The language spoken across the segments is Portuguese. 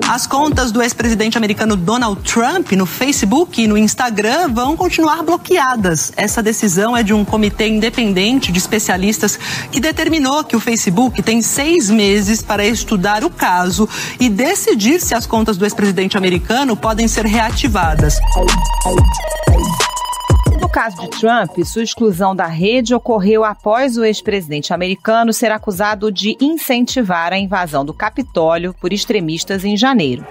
As contas do ex-presidente americano Donald Trump no Facebook e no Instagram vão continuar bloqueadas. Essa decisão é de um comitê independente de especialistas que determinou que o Facebook tem 6 meses para estudar o caso e decidir se as contas do ex-presidente americano podem ser reativadas. No caso de Trump, sua exclusão da rede ocorreu após o ex-presidente americano ser acusado de incentivar a invasão do Capitólio por extremistas em janeiro.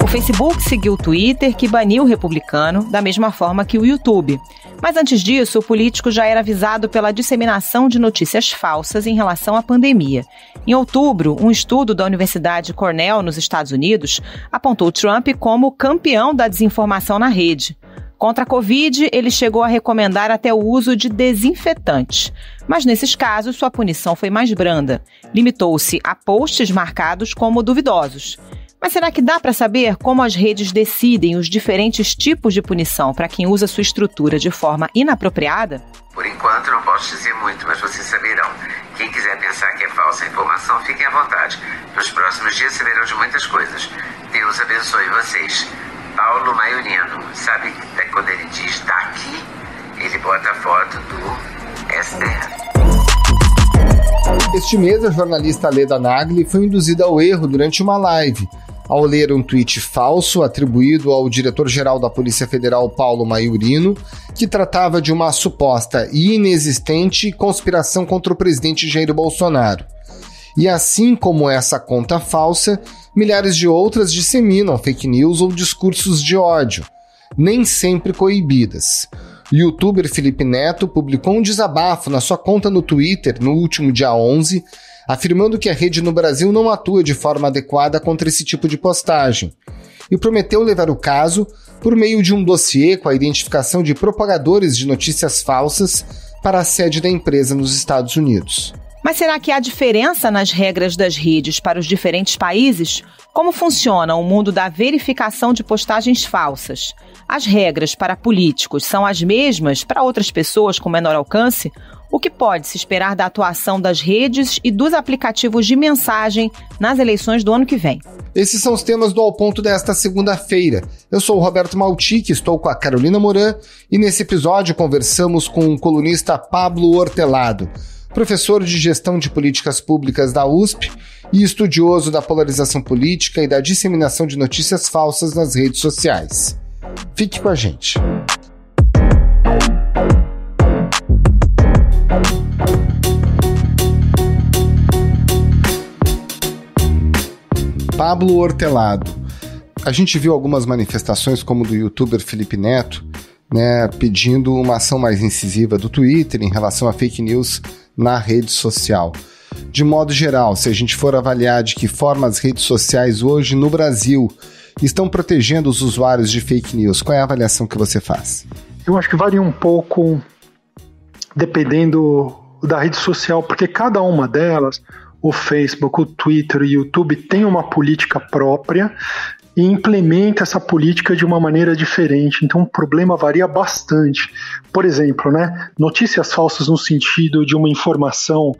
O Facebook seguiu o Twitter, que baniu o republicano, da mesma forma que o YouTube. Mas antes disso, o político já era avisado pela disseminação de notícias falsas em relação à pandemia. Em outubro, um estudo da Universidade Cornell, nos Estados Unidos, apontou Trump como campeão da desinformação na rede. Contra a Covid, ele chegou a recomendar até o uso de desinfetantes. Mas nesses casos, sua punição foi mais branda. Limitou-se a posts marcados como duvidosos. Mas será que dá para saber como as redes decidem os diferentes tipos de punição para quem usa sua estrutura de forma inapropriada? Por enquanto não posso dizer muito, mas vocês saberão. Quem quiser pensar que é falsa informação, fiquem à vontade. Nos próximos dias saberão de muitas coisas. Deus abençoe vocês. Paulo Maiorino, sabe quando ele diz "tá aqui", ele bota a foto do STF. Este mês, a jornalista Leda Nagli foi induzida ao erro durante uma live, ao ler um tweet falso atribuído ao diretor-geral da Polícia Federal, Paulo Maiorino, que tratava de uma suposta e inexistente conspiração contra o presidente Jair Bolsonaro. E assim como essa conta falsa, milhares de outras disseminam fake news ou discursos de ódio, nem sempre coibidas. O youtuber Felipe Neto publicou um desabafo na sua conta no Twitter no último dia 11, afirmando que a rede no Brasil não atua de forma adequada contra esse tipo de postagem, e prometeu levar o caso por meio de um dossiê com a identificação de propagadores de notícias falsas para a sede da empresa nos Estados Unidos. Mas será que há diferença nas regras das redes para os diferentes países? Como funciona o mundo da verificação de postagens falsas? As regras para políticos são as mesmas para outras pessoas com menor alcance? O que pode se esperar da atuação das redes e dos aplicativos de mensagem nas eleições do ano que vem? Esses são os temas do Ao Ponto desta segunda-feira. Eu sou o Roberto Maltic, estou com a Carolina Moran e nesse episódio conversamos com o colunista Pablo Hortelado, professor de Gestão de Políticas Públicas da USP e estudioso da polarização política e da disseminação de notícias falsas nas redes sociais. Fique com a gente. Pablo Hortelado. A gente viu algumas manifestações, como do youtuber Felipe Neto, pedindo uma ação mais incisiva do Twitter em relação a fake news na rede social. De modo geral, se a gente for avaliar de que forma as redes sociais hoje no Brasil estão protegendo os usuários de fake news, qual é a avaliação que você faz? Eu acho que varia um pouco dependendo da rede social, porque cada uma delas, o Facebook, o Twitter, o YouTube, tem uma política própria e implementa essa política de uma maneira diferente. Então o problema varia bastante. Por exemplo, notícias falsas no sentido de uma informação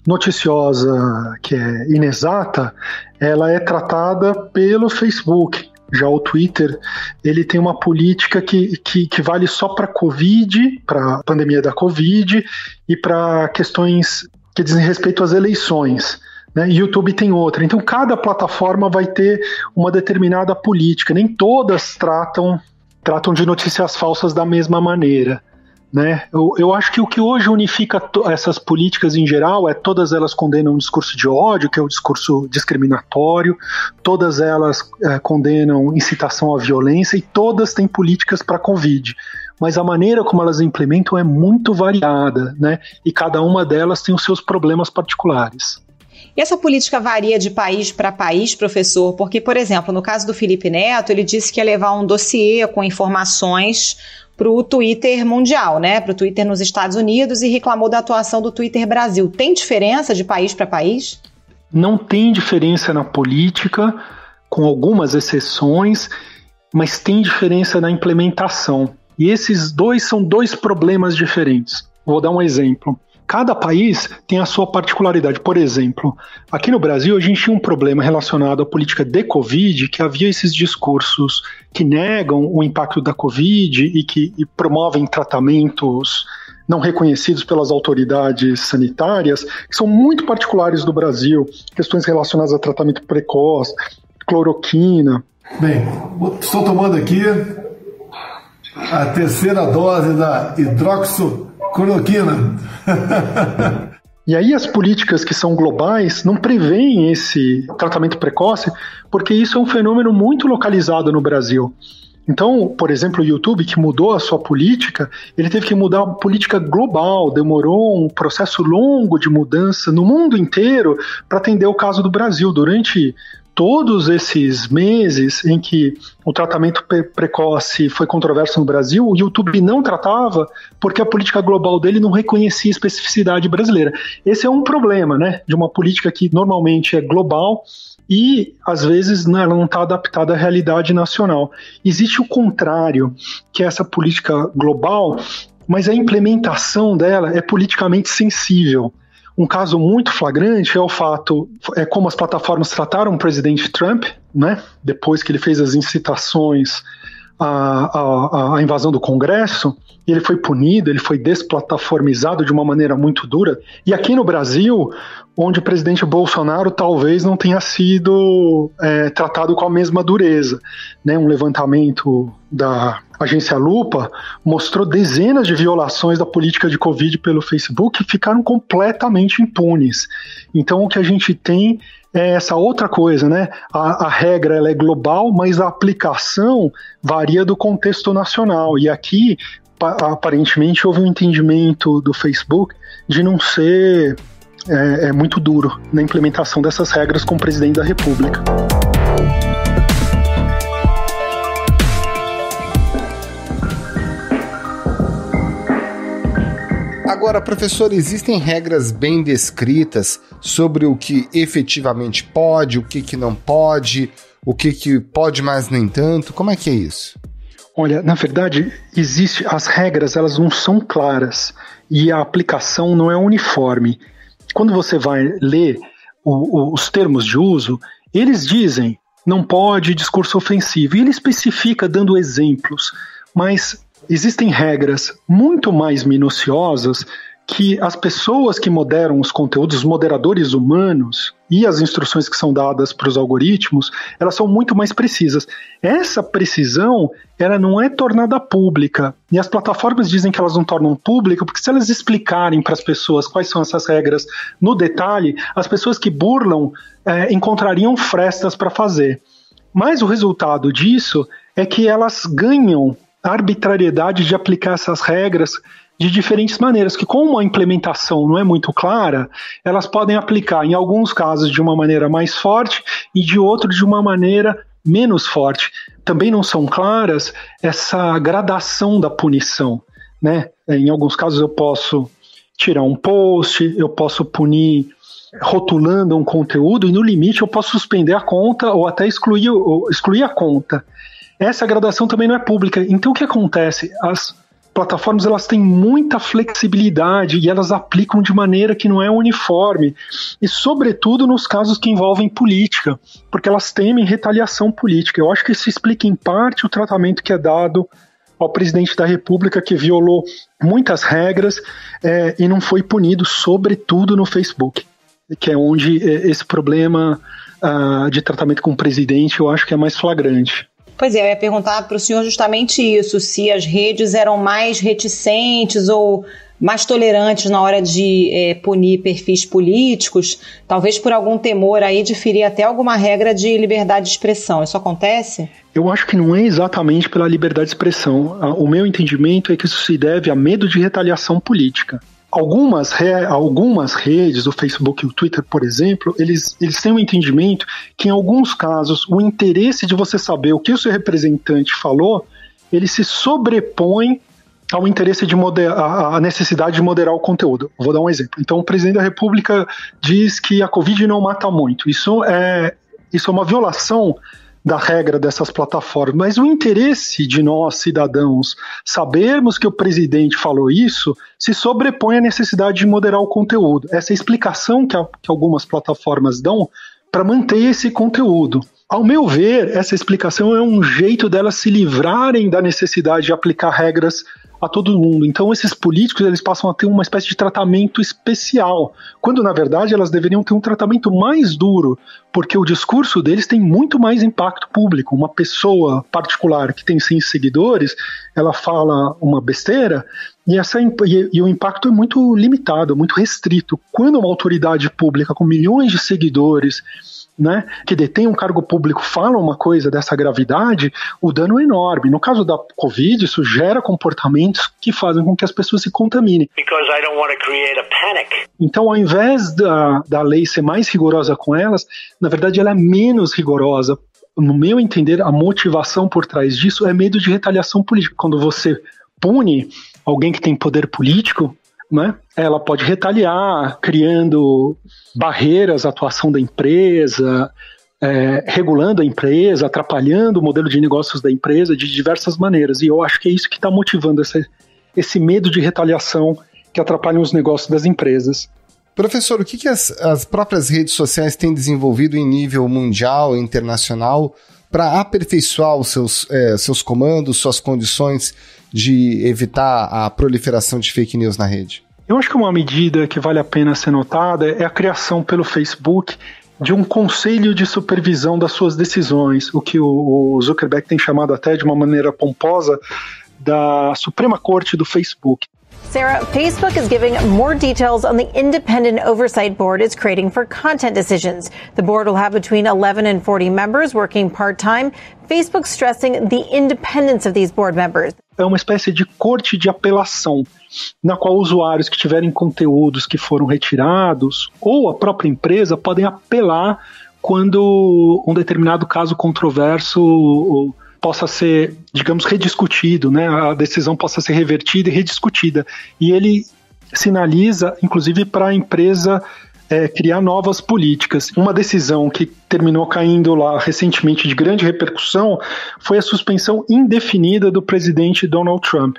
noticiosa que é inexata, ela é tratada pelo Facebook. Já o Twitter, ele tem uma política que vale só para Covid, para a pandemia da Covid e para questões que dizem respeito às eleições. YouTube tem outra. Então, cada plataforma vai ter uma determinada política. Nem todas tratam de notícias falsas da mesma maneira. Eu acho que o que hoje unifica essas políticas em geral é todas elas condenam o discurso de ódio, que é o discurso discriminatório, todas elas condenam incitação à violência e todas têm políticas para a Covid. Mas a maneira como elas implementam é muito variada, e cada uma delas tem os seus problemas particulares. E essa política varia de país para país, professor? Porque, por exemplo, no caso do Felipe Neto, ele disse que ia levar um dossiê com informações para o Twitter mundial, para o Twitter nos Estados Unidos, e reclamou da atuação do Twitter Brasil. Tem diferença de país para país? Não tem diferença na política, com algumas exceções, mas tem diferença na implementação. E esses dois são dois problemas diferentes. Vou dar um exemplo. Cada país tem a sua particularidade. Por exemplo, aqui no Brasil a gente tinha um problema relacionado à política de Covid, que havia esses discursos que negam o impacto da Covid e que promovem tratamentos não reconhecidos pelas autoridades sanitárias, que são muito particulares do Brasil, questões relacionadas a tratamento precoce, cloroquina. Bem, estou tomando aqui a terceira dose da hidroxicloroquina. E aí as políticas que são globais não preveem esse tratamento precoce, porque isso é um fenômeno muito localizado no Brasil. Então, por exemplo, o YouTube, que mudou a sua política, ele teve que mudar a política global, demorou um processo longo de mudança no mundo inteiro para atender o caso do Brasil. Durante todos esses meses em que o tratamento precoce foi controverso no Brasil, o YouTube não tratava porque a política global dele não reconhecia a especificidade brasileira. Esse é um problema, né, de uma política que normalmente é global e, às vezes, ela não está adaptada à realidade nacional. Existe o contrário, que é essa política global, mas a implementação dela é politicamente sensível. Um caso muito flagrante é como as plataformas trataram o presidente Trump, né, depois que ele fez as incitações à invasão do Congresso. Ele foi punido, ele foi desplataformizado de uma maneira muito dura. E aqui no Brasil, onde o presidente Bolsonaro talvez não tenha sido tratado com a mesma dureza, né? Um levantamento da agência Lupa mostrou dezenas de violações da política de Covid pelo Facebook que ficaram completamente impunes. Então o que a gente tem é essa outra coisa, né? A regra ela é global, mas a aplicação varia do contexto nacional. E aqui, aparentemente, houve um entendimento do Facebook de não ser muito duro na implementação dessas regras com o presidente da República. Agora, professor, existem regras bem descritas sobre o que efetivamente pode, o que não pode, o que pode, mas nem tanto? Como é que é isso? Olha, na verdade, as regras elas não são claras e a aplicação não é uniforme. Quando você vai ler os termos de uso, eles dizem não pode discurso ofensivo, e ele especifica dando exemplos, mas existem regras muito mais minuciosas que as pessoas que moderam os conteúdos, os moderadores humanos e as instruções que são dadas para os algoritmos, elas são muito mais precisas. Essa precisão, ela não é tornada pública, e as plataformas dizem que elas não tornam pública, porque se elas explicarem para as pessoas quais são essas regras no detalhe, as pessoas que burlam encontrariam frestas para fazer. Mas o resultado disso é que elas ganham a arbitrariedade de aplicar essas regras de diferentes maneiras, que como a implementação não é muito clara, elas podem aplicar em alguns casos de uma maneira mais forte e de outros de uma maneira menos forte. Também não são claras essa gradação da punição, né? Em alguns casos eu posso tirar um post, eu posso punir rotulando um conteúdo e no limite eu posso suspender a conta ou até excluir a conta. Essa gradação também não é pública. Então o que acontece? As plataformas elas têm muita flexibilidade e elas aplicam de maneira que não é uniforme. E sobretudo nos casos que envolvem política, porque elas temem retaliação política. Eu acho que isso explica em parte o tratamento que é dado ao presidente da República, que violou muitas regras e não foi punido, sobretudo no Facebook, que é onde esse problema de tratamento com o presidente eu acho que é mais flagrante. Pois é, eu ia perguntar para o senhor justamente isso, se as redes eram mais reticentes ou mais tolerantes na hora de punir perfis políticos, talvez por algum temor aí de ferir até alguma regra de liberdade de expressão. Isso acontece? Eu acho que não é exatamente pela liberdade de expressão. O meu entendimento é que isso se deve a medo de retaliação política. Algumas redes, o Facebook e o Twitter, por exemplo, eles têm um entendimento que, em alguns casos, o interesse de você saber o que o seu representante falou, ele se sobrepõe ao interesse de a necessidade de moderar o conteúdo. Vou dar um exemplo. Então, o presidente da República diz que a Covid não mata muito. Isso é uma violação da regra dessas plataformas, mas o interesse de nós, cidadãos, sabermos que o presidente falou isso, se sobrepõe à necessidade de moderar o conteúdo. Essa é a explicação que algumas plataformas dão para manter esse conteúdo. Ao meu ver, essa explicação é um jeito delas se livrarem da necessidade de aplicar regras a todo mundo. Então esses políticos eles passam a ter uma espécie de tratamento especial, quando na verdade elas deveriam ter um tratamento mais duro, porque o discurso deles tem muito mais impacto público. Uma pessoa particular que tem 100 seguidores, ela fala uma besteira e o impacto é muito limitado, muito restrito. Quando uma autoridade pública com milhões de seguidores, né, que detém um cargo público fala uma coisa dessa gravidade, o dano é enorme. No caso da Covid, isso gera comportamentos que fazem com que as pessoas se contaminem. Então, ao invés da lei ser mais rigorosa com elas, na verdade ela é menos rigorosa. No meu entender, a motivação por trás disso é medo de retaliação política. Quando você pune alguém que tem poder político, né, ela pode retaliar, criando barreiras à atuação da empresa, regulando a empresa, atrapalhando o modelo de negócios da empresa de diversas maneiras. E eu acho que é isso que está motivando esse medo de retaliação que atrapalha os negócios das empresas. Professor, o que as próprias redes sociais têm desenvolvido em nível mundial e internacional para aperfeiçoar os seus comandos, suas condições de evitar a proliferação de fake news na rede? Eu acho que uma medida que vale a pena ser notada é a criação pelo Facebook de um conselho de supervisão das suas decisões, o que o Zuckerberg tem chamado até de uma maneira pomposa da Suprema Corte do Facebook. Sarah, Facebook is giving more details on the independent oversight board it's creating for content decisions. The board will have between 11 and 40 members working part-time. Facebook stressing the independence of these board members. É uma espécie de corte de apelação, na qual usuários que tiverem conteúdos que foram retirados ou a própria empresa podem apelar quando um determinado caso controverso possa ser, digamos, rediscutido, né? A decisão possa ser revertida e rediscutida. E ele sinaliza, inclusive, para a empresa criar novas políticas. Uma decisão que terminou caindo lá recentemente de grande repercussão foi a suspensão indefinida do presidente Donald Trump.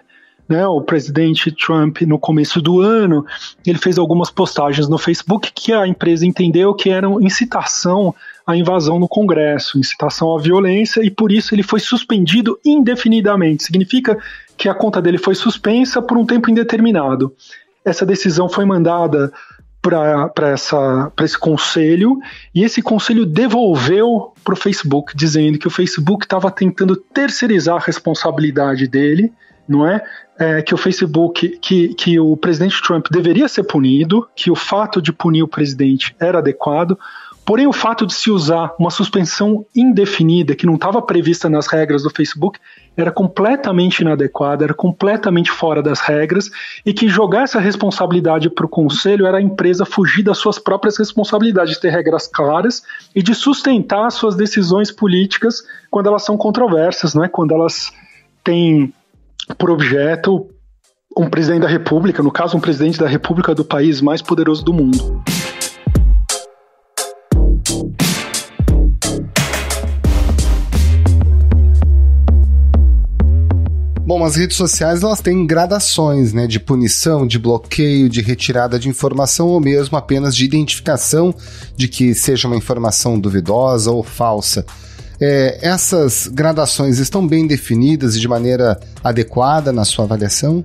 Né, o presidente Trump, no começo do ano, ele fez algumas postagens no Facebook que a empresa entendeu que eram incitação à invasão no Congresso, incitação à violência, e por isso ele foi suspendido indefinidamente. Significa que a conta dele foi suspensa por um tempo indeterminado. Essa decisão foi mandada para esse conselho, e esse conselho devolveu para o Facebook, dizendo que o Facebook estava tentando terceirizar a responsabilidade dele, não é? Que o Facebook, que o presidente Trump deveria ser punido, que o fato de punir o presidente era adequado, porém o fato de se usar uma suspensão indefinida, que não estava prevista nas regras do Facebook, era completamente inadequada, era completamente fora das regras, e que jogar essa responsabilidade para o conselho era a empresa fugir das suas próprias responsabilidades, de ter regras claras e de sustentar suas decisões políticas quando elas são controversas, não é? Quando elas têm por objeto um presidente da República, no caso um presidente da República do país mais poderoso do mundo. Bom, as redes sociais elas têm gradações, né, de punição, de bloqueio, de retirada de informação ou mesmo apenas de identificação de que seja uma informação duvidosa ou falsa. Essas gradações estão bem definidas e de maneira adequada na sua avaliação?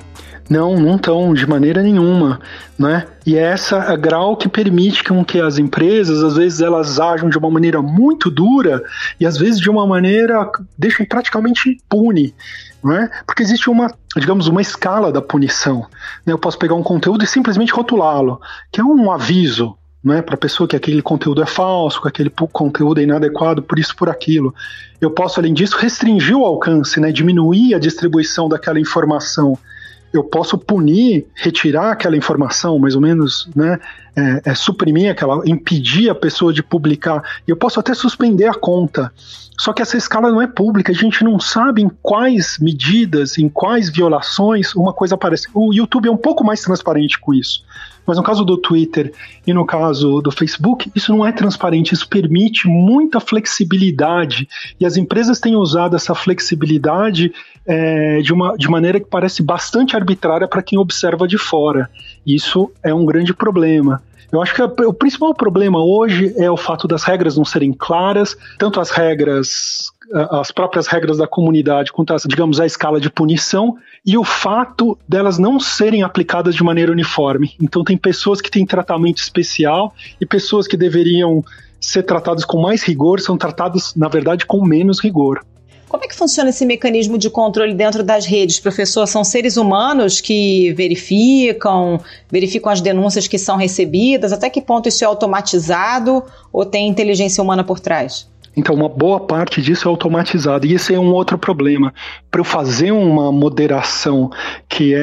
Não estão de maneira nenhuma, né? E é essa grau que permite que as empresas, às vezes, elas ajam de uma maneira muito dura e às vezes de uma maneira deixam praticamente impune, né? Porque existe uma escala da punição, né? Eu posso pegar um conteúdo e simplesmente rotulá-lo, que é um aviso, né, para a pessoa que aquele conteúdo é falso, que aquele conteúdo é inadequado, por isso, por aquilo. Eu posso, além disso, restringir o alcance, né, diminuir a distribuição daquela informação. Eu posso punir, retirar aquela informação, mais ou menos, né, suprimir impedir a pessoa de publicar, e eu posso até suspender a conta. Só que essa escala não é pública, a gente não sabe em quais medidas, em quais violações uma coisa aparece. O YouTube é um pouco mais transparente com isso, mas no caso do Twitter e no caso do Facebook, isso não é transparente, isso permite muita flexibilidade, e as empresas têm usado essa flexibilidade de maneira que parece bastante arbitrária para quem observa de fora. Isso é um grande problema. Eu acho que o principal problema hoje é o fato das regras não serem claras, tanto as próprias regras da comunidade, quanto digamos, a escala de punição, e o fato delas não serem aplicadas de maneira uniforme. Então tem pessoas que têm tratamento especial e pessoas que deveriam ser tratadas com mais rigor são tratadas, na verdade, com menos rigor. Como é que funciona esse mecanismo de controle dentro das redes, professor? São seres humanos que verificam as denúncias que são recebidas? Até que ponto isso é automatizado ou tem inteligência humana por trás? Então, uma boa parte disso é automatizado, e esse é um outro problema. Para eu fazer uma moderação que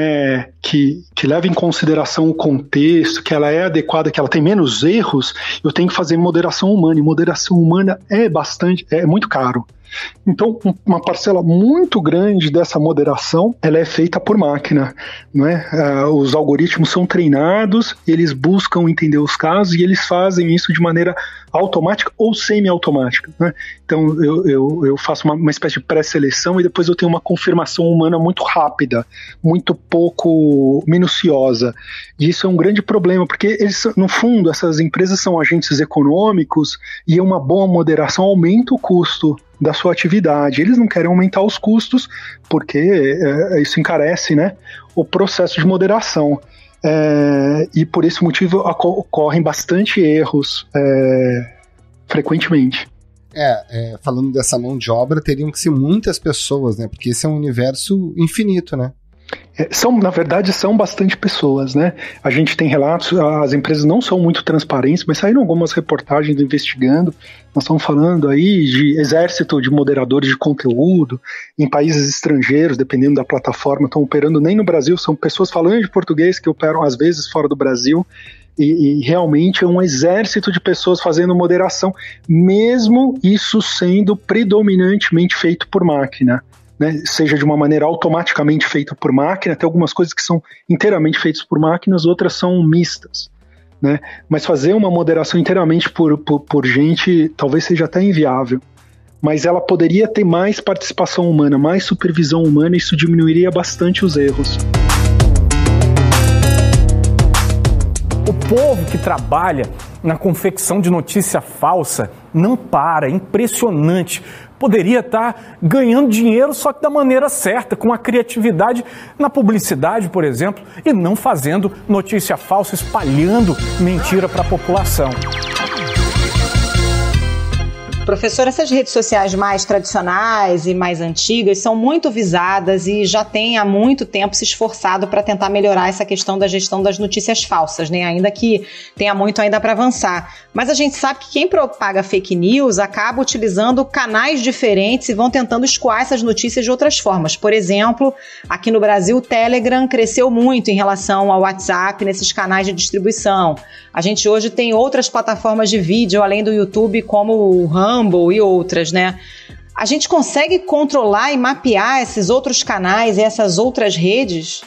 leva em consideração o contexto, que ela é adequada, que ela tem menos erros, eu tenho que fazer moderação humana, e moderação humana é muito caro. Então, uma parcela muito grande dessa moderação, ela é feita por máquina, não é? Os algoritmos são treinados, eles buscam entender os casos e eles fazem isso de maneira automática ou semi-automática, né? Então, eu faço uma espécie de pré-seleção e depois eu tenho uma confirmação humana muito rápida, muito pouco minuciosa. E isso é um grande problema, porque no fundo, essas empresas são agentes econômicos e uma boa moderação aumenta o custo da sua atividade. Eles não querem aumentar os custos porque isso encarece, né, o processo de moderação. E por esse motivo ocorrem bastante erros frequentemente. Falando dessa mão de obra, teriam que ser muitas pessoas, né? Porque esse é um universo infinito, né? Na verdade, são bastante pessoas, né? A gente tem relatos, as empresas não são muito transparentes, mas saíram algumas reportagens investigando. Nós estamos falando aí de exército de moderadores de conteúdo em países estrangeiros, dependendo da plataforma, estão operando nem no Brasil, são pessoas falando de português que operam às vezes fora do Brasil, e realmente é um exército de pessoas fazendo moderação, mesmo isso sendo predominantemente feito por máquina. Né, seja de uma maneira automaticamente feita por máquina, tem algumas coisas que são inteiramente feitas por máquinas, outras são mistas, né? Mas fazer uma moderação inteiramente por gente talvez seja até inviável, mas ela poderia ter mais participação humana, mais supervisão humana, e isso diminuiria bastante os erros. O povo que trabalha na confecção de notícia falsa não para, é impressionante. Poderia estar ganhando dinheiro, só que da maneira certa, com a criatividade na publicidade, por exemplo, e não fazendo notícia falsa, espalhando mentira para a população. Professor, essas redes sociais mais tradicionais e mais antigas são muito visadas e já têm há muito tempo se esforçado para tentar melhorar essa questão da gestão das notícias falsas, né? Ainda que tenha muito ainda para avançar. Mas a gente sabe que quem propaga fake news acaba utilizando canais diferentes e vão tentando escoar essas notícias de outras formas. Por exemplo, aqui no Brasil, o Telegram cresceu muito em relação ao WhatsApp nesses canais de distribuição. A gente hoje tem outras plataformas de vídeo, além do YouTube, como o Rumble e outras, né? A gente consegue controlar e mapear esses outros canais e essas outras redes?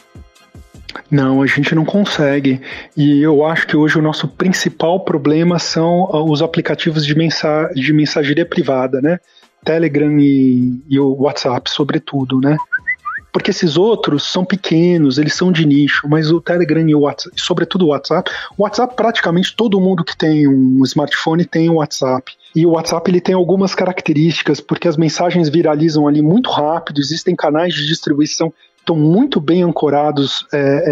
Não, a gente não consegue. E eu acho que hoje o nosso principal problema são os aplicativos de mensageria privada, né? Telegram e o WhatsApp, sobretudo, né? Porque esses outros são pequenos, eles são de nicho, mas o Telegram e o WhatsApp, sobretudo o WhatsApp, praticamente todo mundo que tem um smartphone tem o WhatsApp. E o WhatsApp ele tem algumas características, porque as mensagens viralizam ali muito rápido, existem canais de distribuição que estão muito bem ancorados,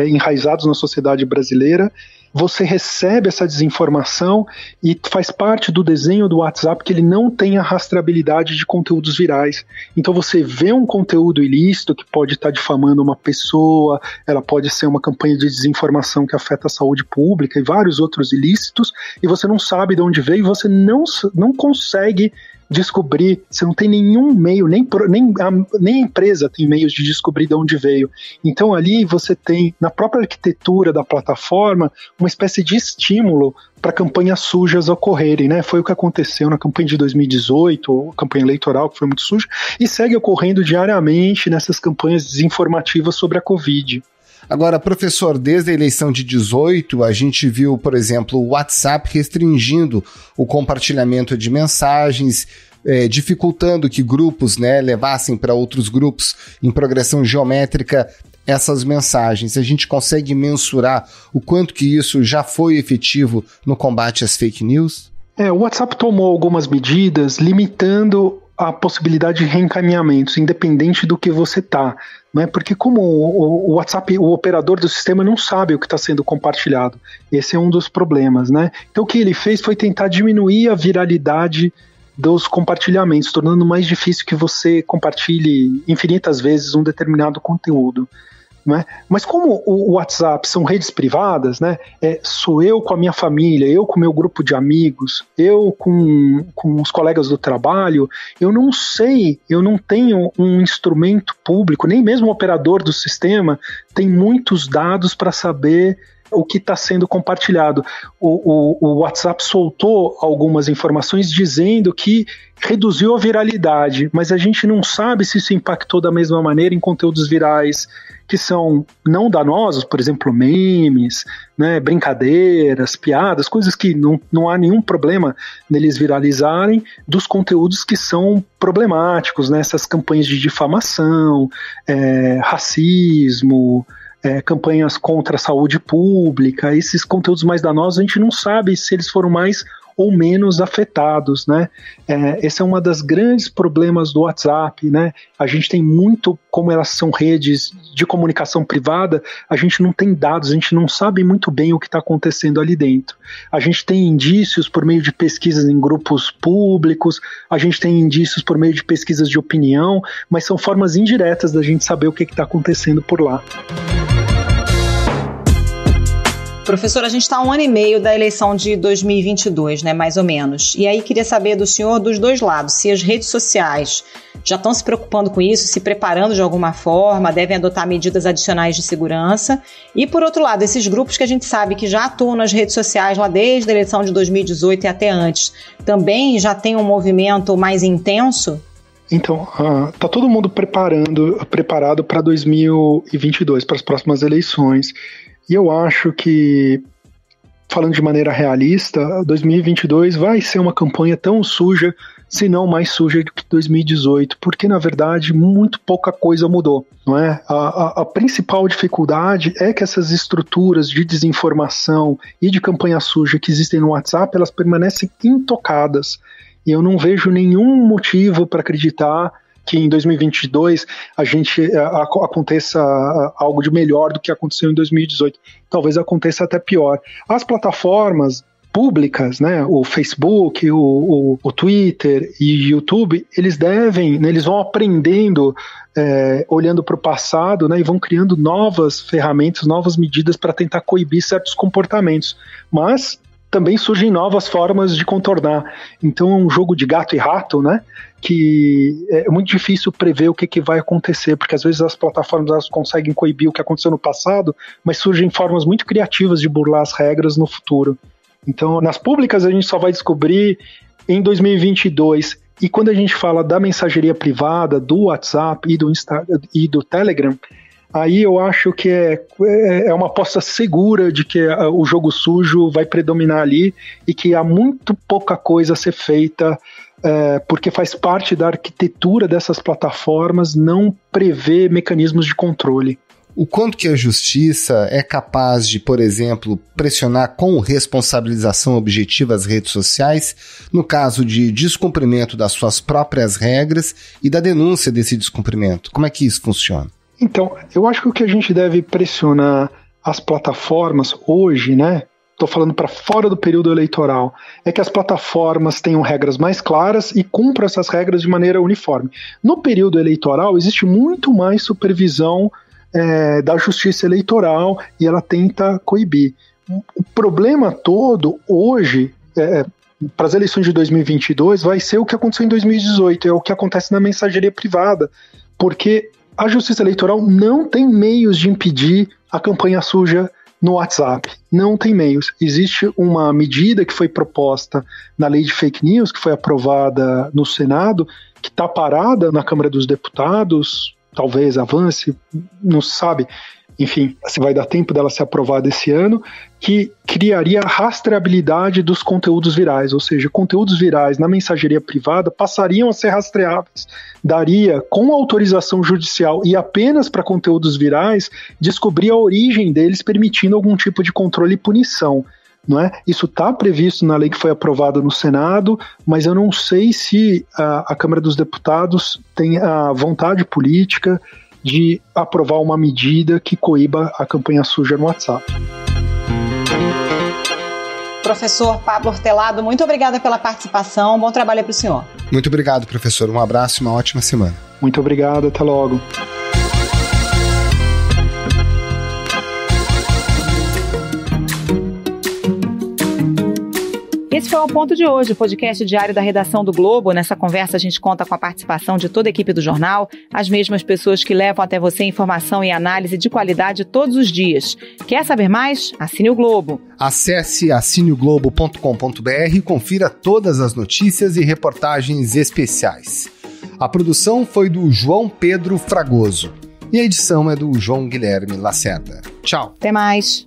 enraizados na sociedade brasileira. Você recebe essa desinformação e faz parte do desenho do WhatsApp que ele não tem a rastreabilidade de conteúdos virais. Então você vê um conteúdo ilícito que pode estar difamando uma pessoa, ela pode ser uma campanha de desinformação que afeta a saúde pública e vários outros ilícitos, e você não sabe de onde veio, e você não consegue descobrir, você não tem nenhum meio, nem a empresa tem meios de descobrir de onde veio. Então ali você tem, na própria arquitetura da plataforma, uma espécie de estímulo para campanhas sujas ocorrerem, né? Foi o que aconteceu na campanha de 2018, campanha eleitoral, que foi muito suja, e segue ocorrendo diariamente nessas campanhas desinformativas sobre a Covid. Agora, professor, desde a eleição de 18, a gente viu, por exemplo, o WhatsApp restringindo o compartilhamento de mensagens, dificultando que grupos, né, levassem para outros grupos em progressão geométrica essas mensagens. A gente consegue mensurar o quanto que isso já foi efetivo no combate às fake news? O WhatsApp tomou algumas medidas limitando a possibilidade de reencaminhamentos, independente do que você tá, né? Porque como o WhatsApp, o operador do sistema não sabe o que está sendo compartilhado. Esse é um dos problemas, né? Então o que ele fez foi tentar diminuir a viralidade dos compartilhamentos, tornando mais difícil que você compartilhe infinitas vezes um determinado conteúdo. Né? Mas como o WhatsApp são redes privadas, né? Sou eu com a minha família, eu com o meu grupo de amigos, eu com os colegas do trabalho, eu não sei, eu não tenho um instrumento público, nem mesmo o operador do sistema tem muitos dados para saber o que está sendo compartilhado. O WhatsApp soltou algumas informações dizendo que reduziu a viralidade, mas a gente não sabe se isso impactou da mesma maneira em conteúdos virais que são não danosos, por exemplo, memes, né, brincadeiras, piadas, coisas que não há nenhum problema neles viralizarem, dos conteúdos que são problemáticos, né, essas campanhas de difamação, racismo, campanhas contra a saúde pública, esses conteúdos mais danosos, a gente não sabe se eles foram mais ou menos afetados, né? Esse é um dos grandes problemas do WhatsApp, né? A gente tem muito, como elas são redes de comunicação privada, a gente não tem dados, a gente não sabe muito bem o que está acontecendo ali dentro. A gente tem indícios por meio de pesquisas em grupos públicos, a gente tem indícios por meio de pesquisas de opinião, mas são formas indiretas da gente saber o que está acontecendo por lá. Professor, a gente está a 1 ano e meio da eleição de 2022, né, mais ou menos. E aí queria saber do senhor dos dois lados, se as redes sociais já estão se preocupando com isso, se preparando de alguma forma, devem adotar medidas adicionais de segurança. E, por outro lado, esses grupos que a gente sabe que já atuam nas redes sociais lá desde a eleição de 2018 e até antes, também já tem um movimento mais intenso? Então, tá todo mundo preparado para 2022, para as próximas eleições. E eu acho que, falando de maneira realista, 2022 vai ser uma campanha tão suja, se não mais suja do que 2018, porque, na verdade, muito pouca coisa mudou, não é? A principal dificuldade é que essas estruturas de desinformação e de campanha suja que existem no WhatsApp, elas permanecem intocadas. E eu não vejo nenhum motivo para acreditar que em 2022 aconteça algo de melhor do que aconteceu em 2018. Talvez aconteça até pior. As plataformas públicas, né, o Facebook, o Twitter e o YouTube, eles vão aprendendo, olhando para o passado, né, e vão criando novas ferramentas, novas medidas para tentar coibir certos comportamentos. Mas também surgem novas formas de contornar. Então é um jogo de gato e rato, né? Que é muito difícil prever o que vai acontecer, porque às vezes as plataformas elas conseguem coibir o que aconteceu no passado, mas surgem formas muito criativas de burlar as regras no futuro. Então, nas públicas a gente só vai descobrir em 2022. E quando a gente fala da mensageria privada, do WhatsApp e do Telegram, aí eu acho que é uma aposta segura de que o jogo sujo vai predominar ali e que há muito pouca coisa a ser feita, porque faz parte da arquitetura dessas plataformas não prever mecanismos de controle. O quanto que a justiça é capaz de, por exemplo, pressionar com responsabilização objetiva as redes sociais no caso de descumprimento das suas próprias regras e da denúncia desse descumprimento? Como é que isso funciona? Então, eu acho que o que a gente deve pressionar as plataformas hoje, né? Estou falando para fora do período eleitoral, é que as plataformas tenham regras mais claras e cumpram essas regras de maneira uniforme. No período eleitoral, existe muito mais supervisão da justiça eleitoral e ela tenta coibir. O problema todo hoje, para as eleições de 2022 vai ser o que aconteceu em 2018, é o que acontece na mensageria privada, porque a Justiça Eleitoral não tem meios de impedir a campanha suja no WhatsApp. Não tem meios. Existe uma medida que foi proposta na lei de fake news, que foi aprovada no Senado, que está parada na Câmara dos Deputados, talvez avance, não se sabe, enfim, se vai dar tempo dela ser aprovada esse ano, que criaria a rastreabilidade dos conteúdos virais, ou seja, conteúdos virais na mensageria privada passariam a ser rastreáveis. Daria, com autorização judicial e apenas para conteúdos virais, descobrir a origem deles, permitindo algum tipo de controle e punição. Não é? Isso está previsto na lei que foi aprovada no Senado, mas eu não sei se a Câmara dos Deputados tem a vontade política de aprovar uma medida que coíba a campanha suja no WhatsApp. Professor Pablo Hortelado, muito obrigada pela participação. Bom trabalho para o senhor. Muito obrigado, professor. Um abraço e uma ótima semana. Muito obrigado. Até logo. Esse foi o Ponto de hoje, o podcast diário da redação do Globo. Nessa conversa a gente conta com a participação de toda a equipe do jornal, as mesmas pessoas que levam até você informação e análise de qualidade todos os dias. Quer saber mais? Assine o Globo. Acesse assineoglobo.com.br e confira todas as notícias e reportagens especiais. A produção foi do João Pedro Fragoso e a edição é do João Guilherme Lacerda. Tchau. Até mais.